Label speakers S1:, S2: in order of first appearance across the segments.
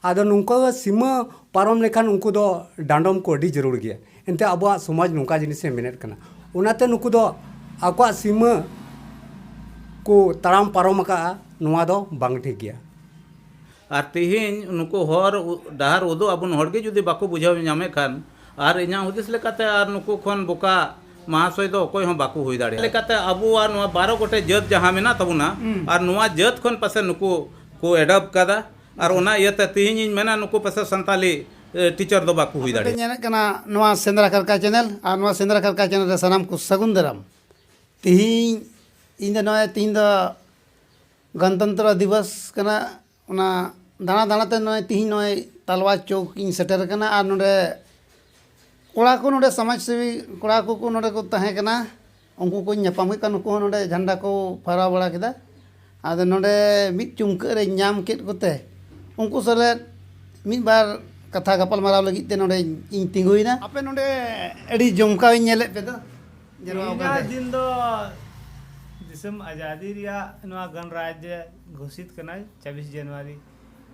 S1: आदो नुंका सीमा पारम लेखान उनको दो डांडम को अडी जरूर गया एनते अब समाज नुका जिनिसे मेनेट कना उनाते नुको दो आको सीमा को ताराम पारम का नुआ दो बांग ठीक गया
S2: और तिहिन नुको हर डहार उदो अबन हड़गे जुदी बाको बुझाव नामे खान और इना हुदिस लेकाते और नुको खन बोका महाशय दो कोई हम बाको हुई दाड़े लेकाते अबो और नुआ 12 गोटे जत जहां मेना तबुना और नुआ जत खन पासे नुको को एडप कदा और उना इयते तिहिन इन मेना नुको पासे संताली टीचर दो बाको हुई दाड़े
S3: नेने कना नुआ सेंद्रा करका चैनल और नुआ सेंद्रा करका चैनल रे सनाम को सगुन दराम तिहिन इन द नय तिहिन द गणतंत्र दिवस कना उना दाना दाना ते नय तिहिन नय तलवा चौक इन सेटर कना और नोडे कोड़ा को नोडे समाज सेवी कोड़ा को नोडे को तहे कना उनको को न्यापाम के कनु को नोडे झंडा को फहरा बड़ा केदा आदे नोडे मिट चुंका रे न्याम केट कोते उनको सले मिट बार कथा गपल माराव लगी ते नोडे इन तिंगुइना आपे नोडे एडी जमका नेले पे दो
S4: जरवा दिन दो दिसम आज़ादी रिया नवा गणराज्य घोषित करना 26 जनवरी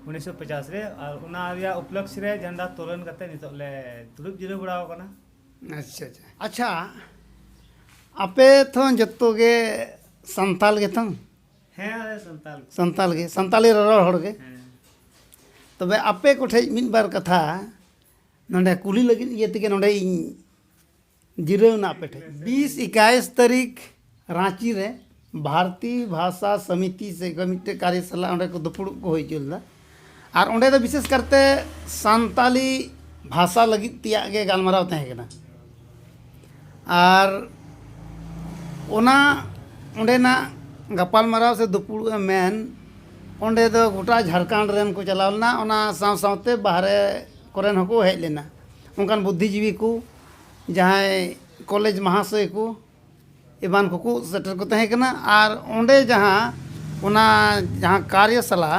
S4: 1950 रे और उना रिया उपलक्ष्य रे झंडा तोलन करते नितले तुरुप जिरो बड़ाव कना
S3: अच्छा अच्छा अच्छा आपे थो जत्तो गे संताल गे थो
S4: हैं अरे संताल
S3: संताली रड़ हड़ गे तबे आपे कोठे मिन बार कथा नोंडे कुली लगी ये तिके नोंडे जिरो ना आपे 20-21 तारीख रांची रे भारतीय भाषा समिति से गमिटे कार्यशाला ओंडे को दुपुड़ को होई चलदा और ओंडे तो विशेष करते संताली भाषा लगी तिया गे गालमाराव तहे केना और ओना ओंडे ना गपाल माराव से दुपुड़ मेन ओंडे दो गोटा झारखंड रेन को चलावलना ओना साव सावते बाहरे कोरेन हको हेज लेना उनकान बुद्धिजीवी को जहाँ कॉलेज महाशय को एबान को सेटर को तहे कना और ओंडे जहाँ कार्यशाला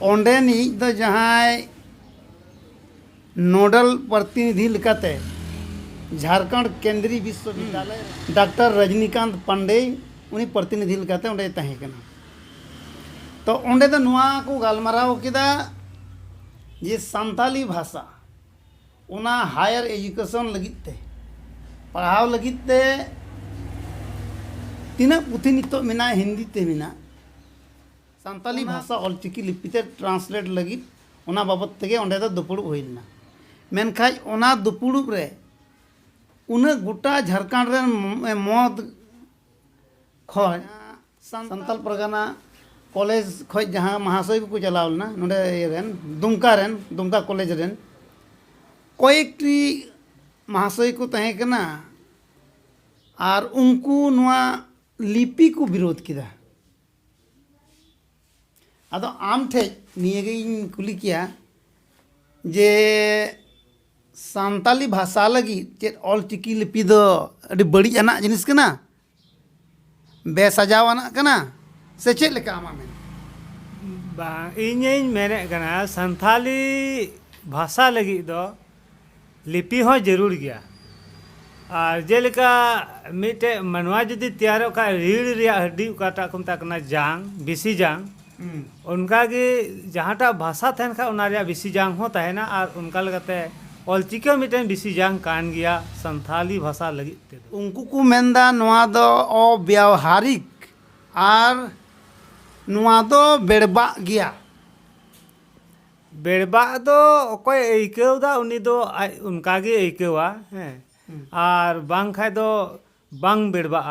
S3: ओंडे नी दो जहाँ नोडल प्रतिनिधि लेकाते झारखंड केंद्रीय विश्वविद्यालय डॉक्टर रजनीकांत पांडे उनी प्रतिनिधि लेकाते ओंडे तहे कना तो ओंडे दो नुआ को गालमाराव किदा ये संताली भाषा उना हायर एजुकेशन लगिते पढ़ाव लगिते तीना पुथी नितो मिना हिंदी ते मिना संताली भाषा ऑलचिकी लिपिते ट्रांसलेट लगी उना बाबत तेगे ओंडे दो दुपुड़ुब होइना मेनखाज उना दुपुड़ुब रे उना गोटा झारखंड रे मद खय संताल परगना कॉलेज खय जहां महाशय को चलावलना नोडे रेन दुमका कॉलेज रेन कयेकटी महाशय को तहे कना और उनको नुआ लिपि को विरोध किया अदो आम ठे निये कुली किया जे संताली भाषा लगी चेत ऑलचिकी लिपि दो अड़ी बड़ी आना जिनिस कना बेसजाव आना कना से चेत लेका आमा में
S4: बा इᱧ मेने कना संथाली भाषा लगी दो लिपि हो जरूर गया और जेलेका मिटे मनवा जुदी तैयार का रीढ़ रिया हड्डी काटा को मता जांग बिसी जांग उनका के जहाँटा भाषा तहन खा उना रिया बिसी जांग हो तहना और उनका लगते ऑलचिकी मिटे बिसी जांग कान गया संथाली भाषा लगी ते
S3: उनको को मेंदा नवा दो अव्यावहारिक और नवा दो बेड़बा गया
S4: बेड़बा दो कोई ऐकवदा उनी दो उनका गे ऐकवा हैं और बांग खाय दो बांग बेड़बा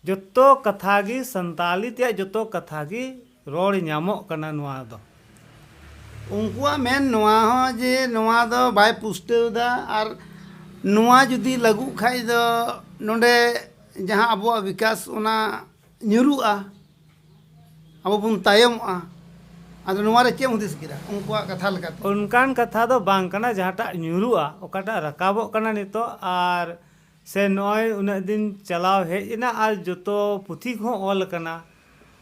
S4: जोतो कथा गी संताली त्या जोतो कथा गी रोड ᱧᱟᱢᱚᱜ कना नुआ दो
S3: उनकुआ मेन नुआ हो जे नुआ दो बाय पुष्टवदा और नुआ जुदी लगु खाय दो नोंडे जहां अबो विकास उना ᱧᱩᱨᱩᱜᱼᱟ अब बुन तायमआ अदो नुआ रे चेम हुदिस किदा उनकुआ कथा लगा
S4: उनकान कथा दो बांग कना जहाटा ᱧᱩᱨᱩᱜᱼᱟ ओकाटा रकाबो कना नितो और से नय उना दिन चलाव हेजना और जोतो पुथी को ऑल कना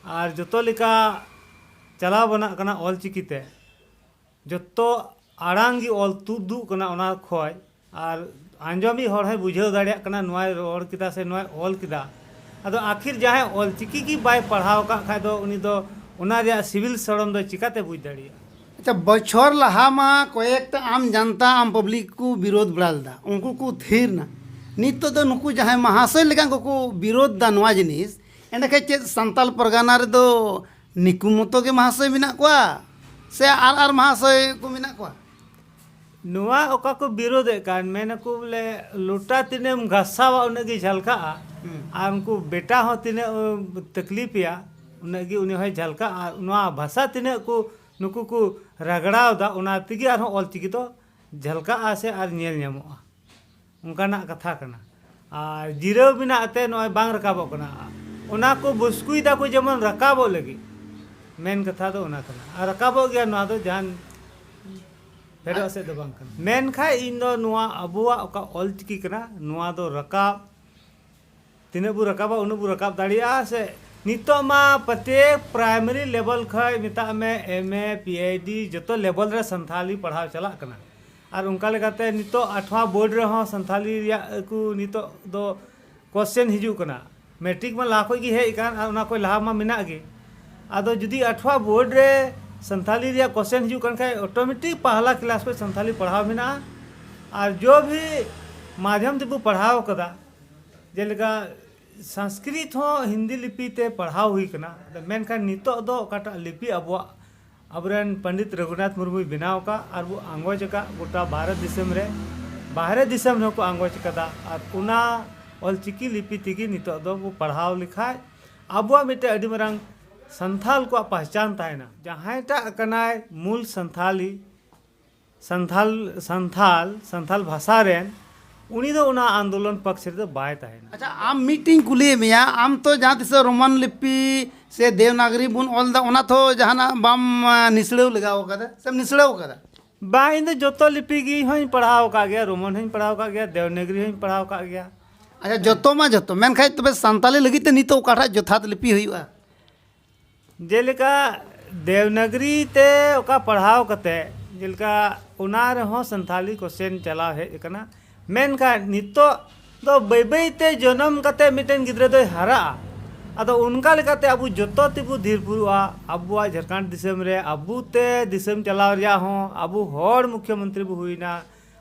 S4: और जोतो लिका चलाव बना कना ऑल चिकीते जोतो आड़ांगी ऑल तुदु कना ओना खोय और आंजमी हर है बुझाव दाड़िया कना नय रोड किदा से नय ऑल किदा अदो आखिर जहाँ ऑल चिकी की बाय पढ़ाव का खाय दो उनी दो ᱚᱱᱟ ᱨᱮᱭᱟᱜ ᱥᱤᱵᱤᱞ ᱥᱚᱲᱚᱢ ᱫᱚ ᱪᱤᱠᱟᱹᱛᱮ ᱵᱩᱡᱽ ᱫᱟᱲᱮᱭᱟᱜᱼᱟ?
S3: अच्छा बछर लहा मा कयेकटा आम जनता आम पब्लिक को विरोध बड़ा लेदा उनको को थीर ना नित तो नुकु जहां महाशय लेका को विरोध दा नवा जिनिस एंडे चे संताल परगना रे दो निकुमतो के महाशय मिना कोआ से आर महाशय को मिना कोआ
S4: नुआ ओका को विरोध कान मेन को बोले लुटा तिनेम घसावा उनगी झलकाआ और उनको बेटा हो तिने तकलीफ या उनगी उनी होय झलका और नुआ भाषा तिने को नुकु को रगड़ाव दा उना तिगी आर ऑलचिकी तो झलकाआ से आर नेल ᱧᱟᱢᱚᱜᱼᱟ उनकाना कथा कना और जिराव बिना अते नय बांग रकाबो कना उना को बुस्कुई दा को जेमन रकाबो लगी मेन कथा दो उना कना और रकाबो गया नुआ दो जान फेरो से दो बांग कना मेन खा इन दो नुआ अबुआ ओका ऑलचिकी कना नुआ दो रकाब तिने बु रकाबा उन बु रकाब दाड़िया से नितो मा प्रत्येक प्राइमरी लेवल खय मिता में एमए पीएचडी जतो लेवल रे संथाली पढ़ाव चला कना और उनका लेकाते नितो 8वां बोर्ड रे हो संथाली को नितो दो क्वेश्चन हिजू कना मैट्रिक में लाखो की है इकान उना कोई लाहा मा मिना गे आदो जुदी 8वां बोर्ड रे संथाली रिया क्वेश्चन हिजू कन खाय ऑटोमेटिक पहला क्लास पे संथाली पढ़ाव मिना और जो भी माध्यम ते पढ़ाव कदा जेलका संस्कृत हो हिंदी लिपि ते पढ़ाव हुई कना मेनखान नितो दो काटा लिपि अबुआ अबरन पंडित रघुनाथ मुर्मू बनाव का और वो आंगोज का गोटा भारत दिसम रे बाहरे दिसम रे को आंगोज कदा और उना ऑलचिकी लिपि तिगी नितो दो वो पढ़ाव लिखाय अबुआ मिटे अडी मरंग संथाल को पहचान तायना जहांटा कनाय मूल संथाली संथाल भाषा रेन उनी दो उना आंदोलन पक्ष रे बाय तायना
S3: अच्छा आम मीटिंग कुली मिया आम तो जहाँ तिस रोमन लिपि से देवनागरी बुन ऑल दा ओना तो जहाना बाम निसड़ेव लगाव कदा सब निसड़ेव कदा
S4: बा इन दो जोतो लिपि गी होई पढ़ाव का गया रोमन होई पढ़ाव का गया देवनागरी होई पढ़ाव का गया
S3: अच्छा जोतो मा जोतो मेन खाय तबे संताली लगी ते नितो काठा जोथात लिपि हुआ
S4: जेलेका देवनागरी ते ओका पढ़ाव कते जेलका उना रे हो संथाली क्वेश्चन चला है एकना मेन का नितो दो बैबै ते जन्म कते मिटेन गिद्रे दो हारा अदो उनका लेकाते अबु जोतो तिबु धीरपुरुआ अबुआ झारखंड दिसम रे अबु ते दिसम चलाव रिया हो अबु हर मुख्यमंत्री बु हुईना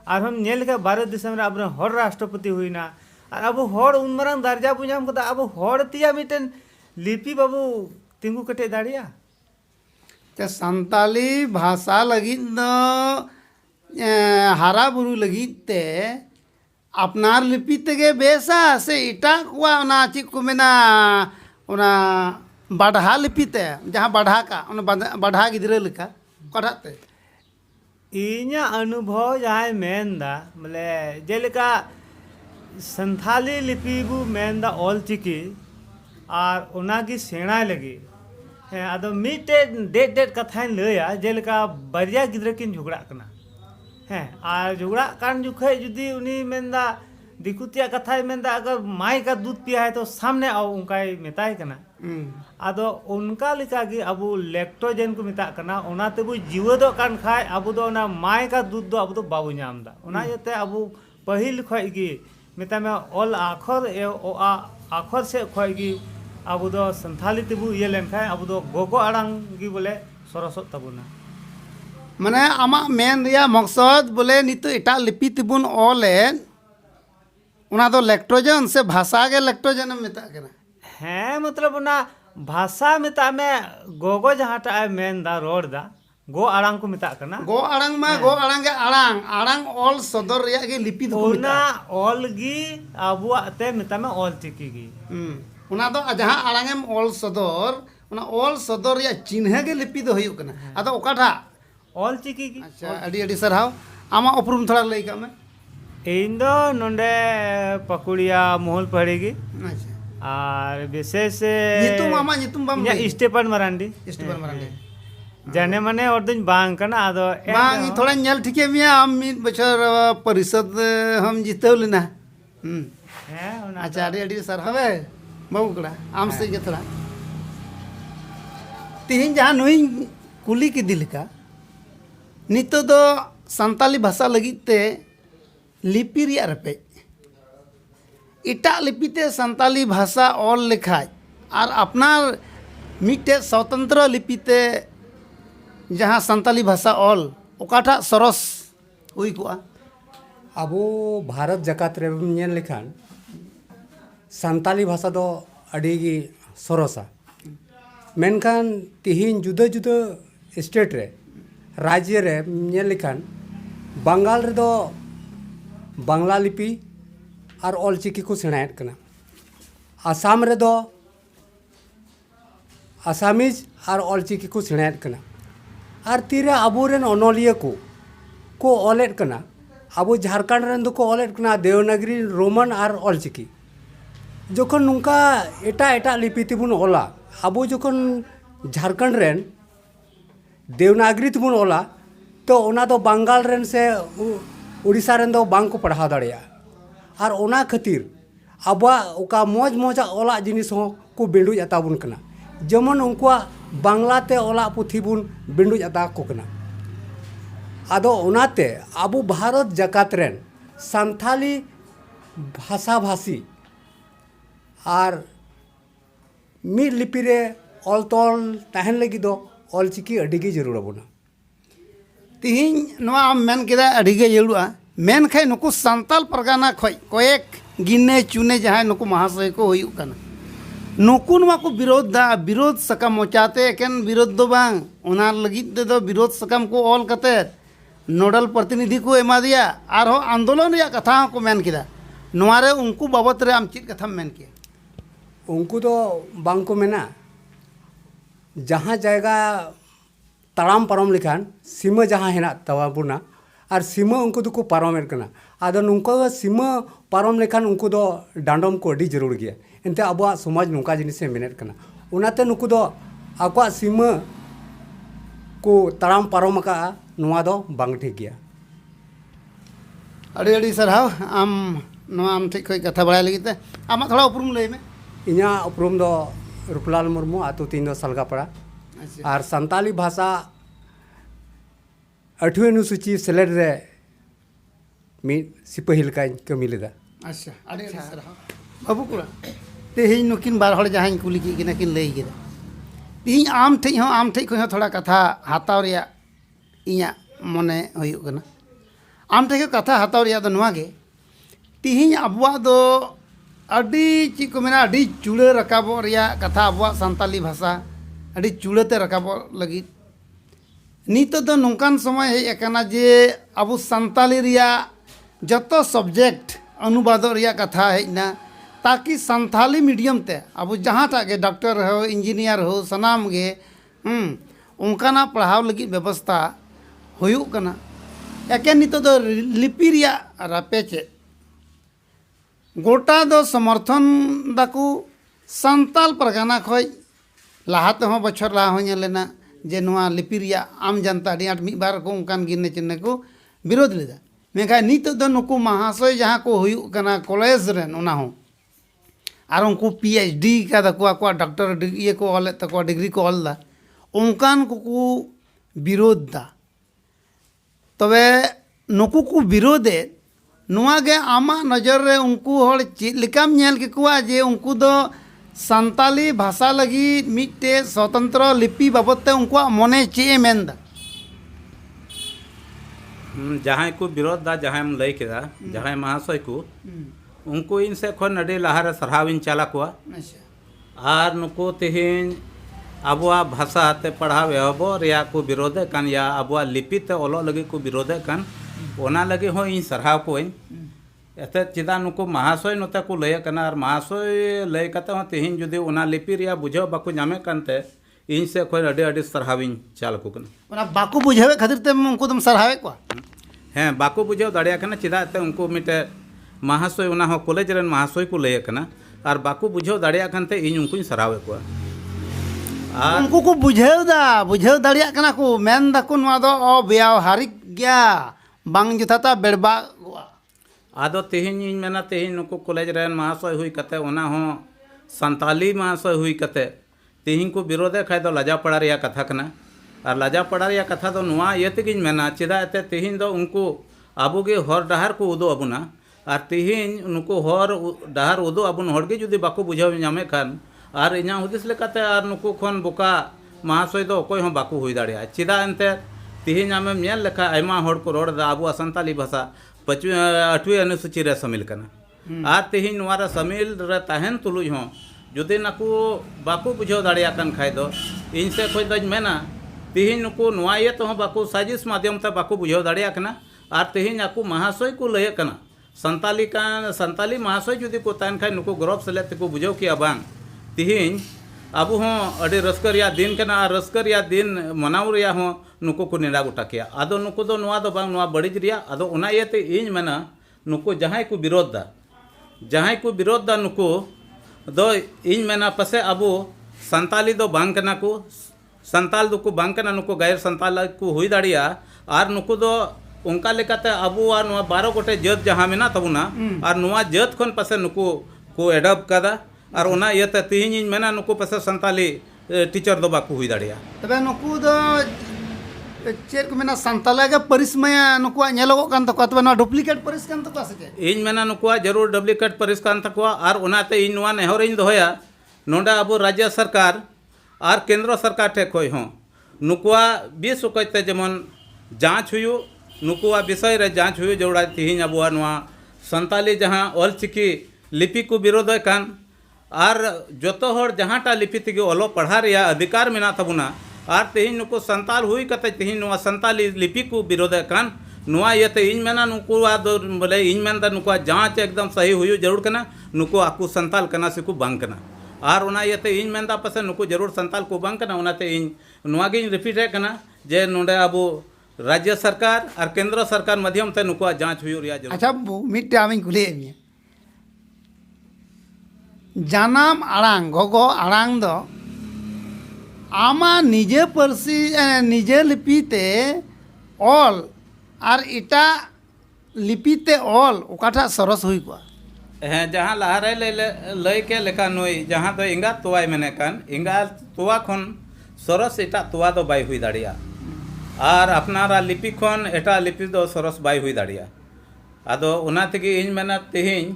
S4: और हम नेल के भारत दिसम रे अब हर राष्ट्रपति हुईना और अबु हर उनमरंग दर्जा बु नाम कदा अबु हर तिया मिटेन लिपि बाबू तिंगु कटे दाड़िया
S3: ते संताली भाषा लगी न हारा बुरु लगी ते अपनार लिपि तेगे बेसा से इटा कुआ ना चिक को मेना उना बढ़ा लिपि ते जहाँ बढ़ा का उन बढ़ा गिद्रे लिखा कढ़ाते
S4: इन्या अनुभव जहाँ मेनदा बोले जेलेका संथाली लिपि बु मेनदा ऑलचिकी और उनागी सेना लगी है आदो मिटे डेट कथा लया जेलेका बरिया गिद्रे किन झगड़ा कना है और झगड़ा कान जुखे जुदी उनी मेनदा दिकुतिया कथा मेनदा अगर माई का दूध पिया है तो सामने आओ उनका मेताय कना आदो उनका लिखा कि अबु लैक्टोजेन को मेता कना ओना तेबु जीव दो कान खाय अबु दो ना माई का दूध दो अबु दो बाबू नामदा ओना जते अबु पहिल खय गी मेता में ऑल आखर ए ओ आ आखर से खय गी अबु दो संथाली तेबु ये लेन खाय अबु दो गोगो आड़ांग गी बोले सरसत तबुना
S3: माने आमा मेन रिया मकसद बोले नितो इटा लिपि तिबुन ऑले उना दो लैक्टोजन से भाषा के लैक्टोजन मेता कना
S4: है मतलब ना भाषा मेता में गोगो जहाँटा मेन दा रोड दा गो आड़ांग को मेता कना
S3: गो आड़ांग मा गो आड़ांग के आड़ांग आड़ांग ऑल सदर रिया के लिपि दो
S4: उना ऑल गी अबुआ ते मेता में ऑल चिकी गी
S3: उना दो जहाँ आड़ांगेम ऑल सदर उना ऑल सदर रिया चिन्ह के लिपि दो हुई कना आदो ओकाठा
S4: ऑल चिकी की
S3: अच्छा अडी अडी सरहाव आमा उपरुम थोड़ा लई का में
S4: इन दो नोंडे पकुड़िया मोहल पहड़ी की
S3: अच्छा
S4: और विशेष
S3: नितुम आमा नितुम बम
S4: या स्टेपन मरांडी
S3: मरांडे
S4: जाने मने और दिन बांग कना आदो
S3: बांग थोड़ा नेल ठीके मिया हम मिद बछर परिषद हम जीतव लेना
S4: है
S3: अच्छा अडी अडी सरहाव है बाबू कड़ा आम से के थोड़ा तिहिन जहाँ नुई कुली की दिल का नितो दो संताली भाषा लगित ते लिपि रिया रपे इटा लिपिते संताली भाषा ऑल लिखाय और अपना मिट्टे स्वतंत्र लिपिते जहाँ संताली भाषा ऑल ओकाटा सरस हुई कुआ
S1: अब भारत जकात रे ñel लेखान संताली भाषा दो अड़ी गी सरसा मेनखान तिहिन जुदा जुदा स्टेट रे राज्य रे ñel लेखान बंगाल रे दो बांग्ला लिपि और ऑलचिकी को सेणायत कना आसाम रे दो आसामीज और ऑलचिकी को सेणायत कना और तीरे अबोरेन अनोलिया को ऑलेट कना अब झारखंड रेन दो को ऑलेट कना देवनागरी रोमन और ऑलचिकी जोखन नुंका एटा एटा लिपि तिबुन ओला अब जोखन झारखंड रेन देवनागरी तिबुन ओला तो ओना दो बंगाल रेन से उड़ीसा रेन दो बांग को पढ़ाव दाड़िया और ओना खातिर अब ओका मौज मौजा ओला जिनिस हो को बिंडुज अताबुन कना जेमन उनकुआ बांग्लाते ओला पुथी बुन बिंडुज अता को कना आदो ओनाते अबु भारत जकात रेन संथाली भाषा भाषी और मिड लिपि रे ऑल तोल तहन लगी दो ऑलचिकी अडिगी जरूर बोना
S3: तिहिन नवा आम मेन केदा अडिगे जरुआ मेन खाय नुकु संताल परगाना खय कोएक गिने चुने जहां नुकु महाशय को हुई कना नुकु नवा को विरोध दा विरोध सकम मोचाते एकेन विरोध दो बांग ओना लगित दे दो विरोध सकम को ऑल कते नोडल प्रतिनिधि को एमा दिया आर हो आंदोलन या कथा को मेन केदा नवारे उनको बाबत रे आम चित कथा मेन के
S1: उनको तो बांग को मेना जहाँ जायगा ताड़ाम पारम लेखान सीमा जहाँ हेना तवाबुना और सीमा उनको तो को पारमेर कना आदो नुंका सीमा पारम लेखान उनको दो डांडम को अड़ी जरूर गया एनते अबुआ समाज नुंका जिनिस मेनेट कना उनाते नुको दो आकुआ सीमा को ताड़ाम पारम का नुआ दो बांग ठीक गया
S3: अड़ी अड़ी सरहाव आम नवा आम ठीक कोई कथा बड़ा लगी आम थोड़ा उपरुम लई में
S1: इना उपरुम दो रूपलाल मुर्मू आतु तीन दो सलगापड़ा और संताली भाषा 8वीं अनुसूची सेलेड रे मी सिपाही लकाई कमी लेदा
S3: अच्छा अड़ी अड़ी सरहाव बाबू कुड़ा तेहिन नुकिन बार हड़ जहां कुली की किन किन लई गेदा तिहिन आम ठेक हो थोड़ा कथा हाताव रिया इया मने होयो कना आम ठेक कथा हाताव रिया दो नवा गे तिहिन अबुआ दो अड़ी ची को मेना अड़ी चूड़े रकाबो रिया कथा अबुआ संताली भाषा अड़ी चूड़ेते रकाबो लगी नितो दो नोंकान समय हे एकना जे अबु संताली रिया जतो सब्जेक्ट अनुवाद रिया कथा है ना ताकि संथाली मीडियम ते अब जहाँ टा के डॉक्टर हो इंजीनियर हो सनाम गे उनकाना पढ़ाव लगी व्यवस्था हुयुक कना एके नितो दो लिपि रिया रापेचे गोटा दो समर्थन दाकू संताल परगाना खय लाहाते हो बछर लाहा हो लेना जे नुआ लिपि रिया आम जनता अड़ी आट मिद बार को उनकान गिने चिन्ने को विरोध लेदा मेखा नितो दो नुकु महाशय जहाँ को हुयुक कना कॉलेज रेन उना हो और उनको PhD का दको आको डॉक्टर ये को ऑल तको डिग्री को ऑल दा उनकान को विरोध दा तबे नुकु को विरोधे नुआ गे आमा नजर रे उनको हर चेद लिकाम नेल के कुआ जे उनको दो संताली भाषा लगी मिट्टे स्वतंत्र लिपि बाबते उनको मने चे मेंदा
S2: जहाँ को विरोध दा जहाँ लई केदा जहाँ महाशय को उनको इनसे खन अड़ी लहारे सरहाविन चाला कुआ आर नुको तिहिन अबुआ भाषा ते पढ़ाव एहबो रिया को विरोधे कान या अबुआ लिपि ते ओलो लगी को विरोधे कान ओना लगी हो इन सरहाव को एते चिदा नुको महाशय नोते को लय कना और महाशय लय कते हो तिहिन जुदी ओना लिपि रिया बुझो बाको जामे कानते इन से खन अड़ी अड़ी सरहाविन चाल को कना
S3: ओना बाको बुझावे खातिर ते उनको तुम सरहावे को
S2: हैं बाको बुझो दाड़िया कना चिदा ते उनको मिटे महाशय उना हो कॉलेज रेन महाशय को लय कना और बाको बुझो दाड़िया कानते इन उनको सरावे को
S3: उनको को बुझाव दाड़िया कना को मेन दाको नवा दो अव्यावहारिक गया बांग जथाता बेड़बा
S2: आदो तिहिन इन मेना तिहिन नुको कॉलेज रेन महाशय हुई कते उना हो संताली महाशय हुई कते तिहिन को विरोधे खाय दो लजा पड़ा रिया कथा कना और लजा पड़ा रिया कथा दो नुआ ये तेगिन मेना चिदा एते तिहिन दो उनको आबुगे हर डहार को उदो अबुना और तिहिन नुको हर डहार उदो अबुन हड़गे जुदी बाको बुझाव नामे खान और इन्या हुदिस लेकाते और नुकु खन बोका महाशय दो कोई हम बाकू हुई दाड़िया चिदा एनते तिहिन आमेम नेल लेखा आयमा होड़ को रोड़ दा आबुआ संताली भाषा 8वीं अनुसूची रे शामिल कना और तिहिन नोवारा शामिल रे ताहेन तुलुज हो जुदि नाकू बाकू बुझाव दाड़िया कन खाय दो इनसे खोज दज मेना तिहिन नुकू नोवा ये तो बाकू साजिश माध्यम ते बाकू बुझाव दाड़िया कना और तिहिन आकू महाशय को लय कना संताली महाशय जुदि को तान खाय नुकू गौरव सेलेत को बुझाव किया बांग तिहिन आबू हों अड़ी रस्क रिया दिन कना और रस्क रिया दिन मनाव रिया हों नुकू को नेड़ा गोटा किया आदो नुकू दो नोवा दो बांग नोवा बड़िज रिया आदो उना इयते इन मेना नुकू जहां को विरोध दा नुकू दो इन मेना पसे आबू संताली दो बांग कना को संताल दो को बांग कना नुकू गैर संताल को हुई दाड़िया और नुकू दो उनका लेकाते आबू और नोवा 12 गोटे जत जहां मेना तबुना और नोवा जत खन पसे नुकू को एडप्ट कदा और उना इयते तिहिन इन मेना नुकू पसे संताली टीचर दो बाकू हुई दाड़िया
S3: तबे नुकू दो चेक को मेना संताला के परिस्मय नुकु नेलोग कान तको तबे नो डुप्लीकेट परिस कान तको से
S2: इन मेना नुकुआ जरूर डुप्लीकेट परिस कान तको और उनाते इन नोवा नेहर इन दोया नोडा अब राज्य सरकार और केंद्र सरकार ठे खोय हो नुकुआ बीस उकते जेमन जांच हुयु नुकुआ विषय रे जांच हुयु जोड़ा तिहिन अबुआ नोवा संताली जहां ऑलचिकी लिपि को विरोध कान और जोतो हर जहांटा लिपि तिगे ओलो पढ़ा रिया अधिकार मेना तबुना और तिहिन नुकु संताल हुई कते तिहिन नोवा संताली लिपि को विरोध कान नोवा इयते इन मेना नुकुआ दो बोले इन मेनदा नुकुआ जांच एकदम सही हुई जरूर कना नुकु आकु संताल कना से को बांग कना और उना इयते इन मेनदा पसे नुकु जरूर संताल को बांग कना उनाते इन नोवा गे रिपीट है कना जे नोडे अबु राज्य सरकार और केंद्र सरकार माध्यम ते नुकुआ जांच हुई रिया जरूर
S3: अच्छा मिट्टे आमिन कुले एमिया जानाम आड़ांग गगो आड़ांग दो आमा निजे परसी निजे लिपिते ऑल और इटा लिपिते ऑल ओकाटा सरस हुई को
S2: हैं जहाँ लहारे लय के लेखा नई जहाँ दो इंगा तोवाय मेने कान इंगा तोवा खन सरस एटा तोवा दो बाय हुई दाड़िया और अपनारा लिपि खन एटा लिपि दो सरस बाय हुई दाड़िया आदो उना तेगे इन मेना तेहिन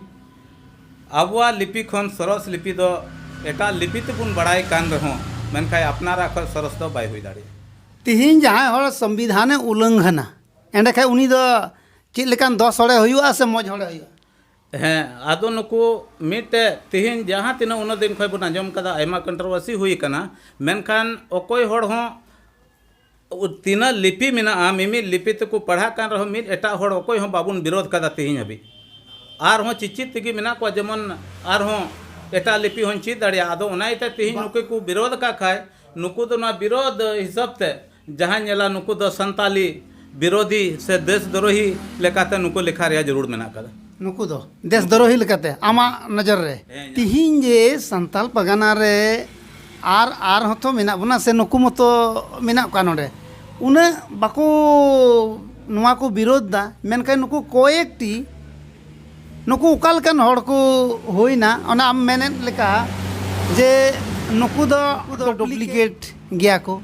S2: आबुआ लिपि खन सरस लिपि दो एटा लिपि तेबुन बड़ाई कान रहो मेनखाय अपनारा खन सरस दो बाय हुई दाड़िया
S3: तिहिन जहाँ हर संविधान उल्लंघना एंडे खाय उनी दो चेक लेकान दस हड़े हुआ से मज हड़े हुआ
S2: हैं आदो नुकु मिटे तिहिन जहाँ तीना उन दिन खय बन आंजम कदा आयमा कंट्रोवर्सी हुई कना मेनखान अकोय हड़ हो तीना लिपि मेना मिमिद लिपि तको पढ़ा कान रहो मिद एटा हड़ अकोय हो बाबुन विरोध कदा तिहिन हबी आर हो चिचित तिगी मेना को जेमन आर हो एटा लिपि हों चीज दाड़िया आदो उनाइते तिहिन नुकु को विरोध का खाय नुकु दो ना विरोध हिसाब ते जहाँ नेला नुकु दो संताली विरोधी से देशद्रोही लेकाते नुकु लिखा रिया जरूर मेना कदा
S3: नुकु दो देशद्रोही लेकाते आमा नजर रे तिहिन जे संताल पगाना रे आर हतो मेना बना से नुकु मतो मेना का नोडे उन बाको नुआ को विरोध दा मेनका नुकु कोएकटी नुकु उकाल कान हड़ को होइना ओना आम मेने लेका जे नुकु दो डुप्लीकेट गया को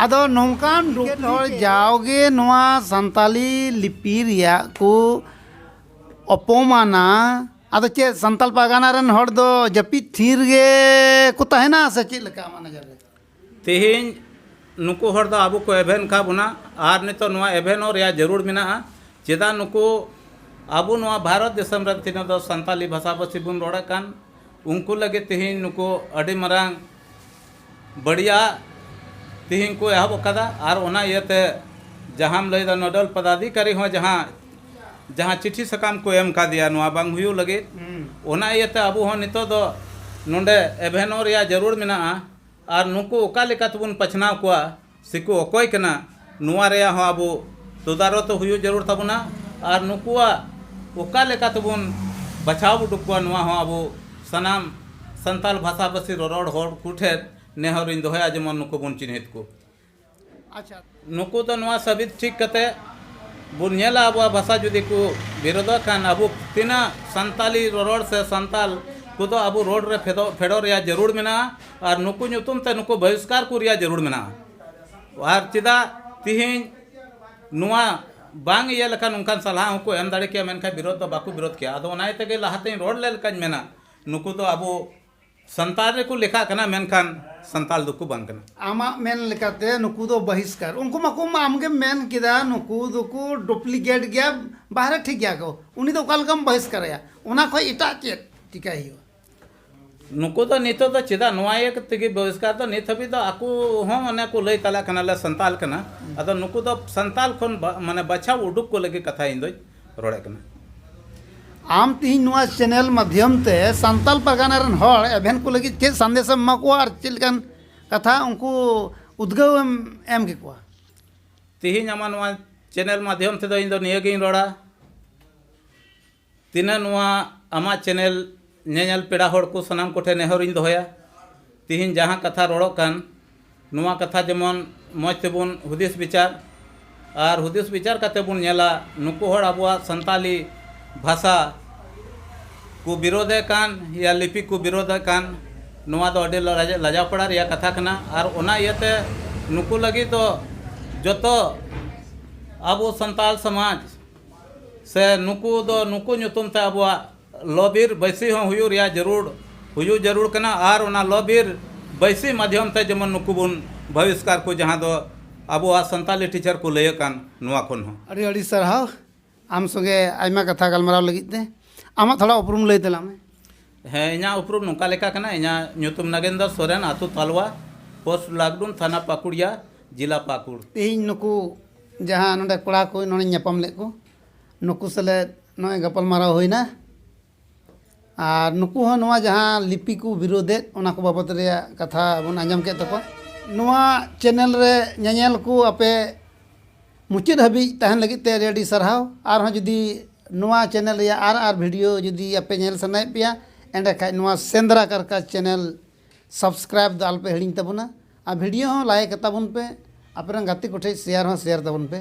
S3: आदो नौकान डुप्लीकेट हड़ जाओगे नुआ संताली लिपि रिया को अपमाना आदो चे संताल पागाना रन हड़ दो जपी थीर गे को तहना से चे लेका मा नजर रे
S2: तिहिन नुकु हड़ दो आबु को एभेन का बुना आर नितो नुआ एभेन और या जरूर मेना चेदा नुकु आबु नुआ भारत देशम रे तिना दो संताली भाषा बसी बुन रोड़ा कान उनको लगे तिहिन नुकु अडी मरांग बढ़िया तिहिन को एहब कदा और ओना इयते जहां लय दा नोडल पदाधिकारी हो जहां चिट्ठी सकाम को एम का दिया नुआ बांग हुयु लगे ओना इयते आबु हो नितो दो नोंडे एभेनो रिया जरूर मेना और नुकु ओका लेका तबुन पछनाव कोआ सिकु अकोय कना नुआ रिया हो आबु तुदारो तो हुयु जरूर तबुना और नुकुआ ओका लेका तबुन बचाव उडुकुआ नुआ हो आबु सनाम संताल भाषा बसी रोड होड़ कुठे नेहर इन दोया जेमन नुकु बुन चिन्हित को
S3: अच्छा
S2: नुकु तो नुआ सबित ठीक कते बुन नेला आबुआ भाषा जुदी को विरोध खान आबु तिना संताली रोड से संताल को तो आबु रोड रे फेडो रिया जरूर मेना और नुकु नुतुम ते नुकु बहिष्कार को रिया जरूर मेना और चिदा तिहिन नुआ बांग ये लेकिन उनका सलाह को एम दाड़े किया मेनखा विरोध तो बाकू विरोध किया आदो नाय तगे लहाते रोड ले लेकिन मेना नुकु तो आबो संताल रे को लेखा कना मेनखान संताल दुको बांग कना
S3: आमा मेन लेकाते नुकु दो बहिष्कार उनको माको आमगे मेन किदा नुकु दुको डुप्लीकेट गया बाहर ठीक गया को उनी तो कालकम बहिष्कार या उना खय इटा चेत टिका हियो
S2: नुको तो नितो तो चेदा नोआ एक तेगे बहिष्कार तो नित हबी तो आकु हो अने को लई तला कना ले संताल कना अदो नुको तो संताल खन माने बचाव उडुक को लगे कथा इन दो रोड़े कना
S3: आम तीन नुआ चैनल माध्यम ते संताल परगाना रन हर एभेन को लगी चे संदेश माको आर चिलकन कथा उनको उद्गव एम के को
S2: तिहिन आमा नोआ चैनल माध्यम ते दो इन दो नियगिन रोड़ा तिना नोआ आमा चैनल नेल पेड़ा हड़ को सनाम कोठे नेहर इन दोया तिहिन जहाँ कथा रोड़ो कान नुआ कथा जेमन मज तेबुन हुदिस विचार और हुदिस विचार काते बुन नेला नुकु हड़ आबुआ संताली भाषा को विरोध कान या लिपि को विरोध कान नुआ दो अडे लजा पड़ा रिया कथा कना और ओना इयते नुकु लगी तो जतो आबो संताल समाज से नुकु दो नुकु नुतुम ते आबुआ लॉबीर बैसी हों हुयू रिया जरूर कना और ओना लॉबीर बैसी माध्यम ते जेमन नुकु बुन बहिष्कार को जहाँ दो आबुआ संताली टीचर को लय कान नुआ खन हो
S3: अड़ी अड़ी सरहाव आम संगे आयमा कथा गलमराव लगी ते आमा थोड़ा उपरुम लई तला में
S2: है इना उपरूम नौका लेका कना इना नुतुम नागेंद्र सोरेन आतु तालवा पोस्ट लागडुन थाना पाकुड़िया जिला पाकुड़
S3: तीन नुकु जहाँ नोडे कोड़ा को नोने ᱧᱟᱯᱟᱢ लेक को नुकु सले नोय गपल माराव होइना और नुकु हो नोआ जहाँ लिपि को विरोधे ओना को बाबत रे कथा बन आंजम के तको नोआ चैनल रे ñeñel को आपे मुचित हबी तहन लगी ते रेडी सरहाव और जुदी नोआ चैनल या आर वीडियो जुदी आपे ñel सनाय पिया एंडे खाय नोआ सेंद्रा करका चैनल सब्सक्राइब दाल पे हिडिंग तबुना आ वीडियो हो लाइक तबुन पे अपरन गाती कोठे शेयर हो शेयर तबुन पे